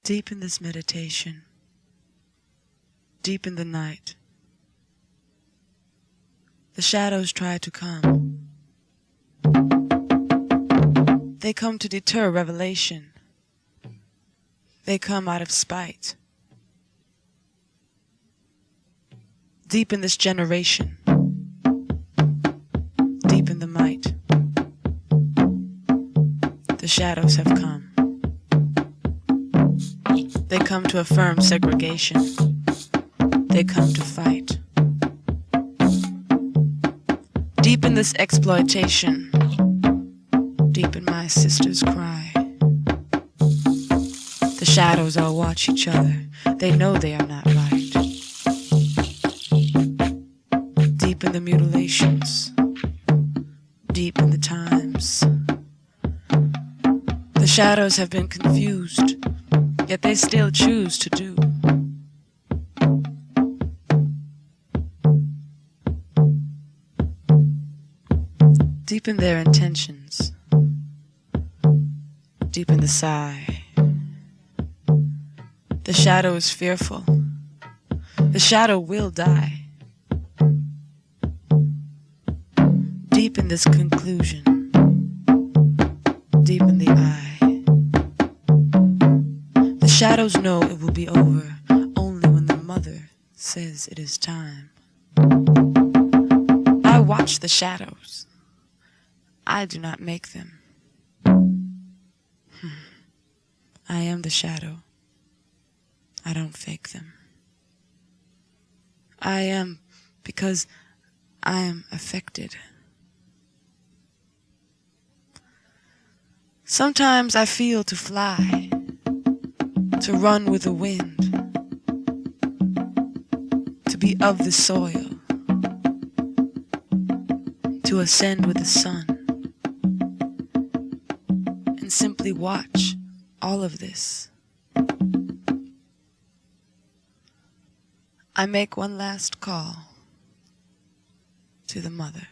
Deep in this meditation, deep in the night, the shadows try to come. They come to deter revelation. They come out of spite. Deep in this generation, deep in the might, the shadows have come. They come to affirm segregation. They come to fight. Deep in this exploitation, deep in my sister's cry, the shadows all watch each other. They know they are not right. Deep in the mutilations, deep in the times, the shadows have been confused, yet they still choose to do. Deep in their intentions, deep in the sigh, the shadow is fearful. The shadow will die. Deep in this conclusion, deep in the eye, the shadows know it will be over only when the mother says it is time. I watch the shadows. I do not make them. I am the shadow. I don't fake them. I am because I am affected. Sometimes I feel to fly, to run with the wind, to be of the soil, to ascend with the sun, and simply watch all of this. I make one last call to the mother.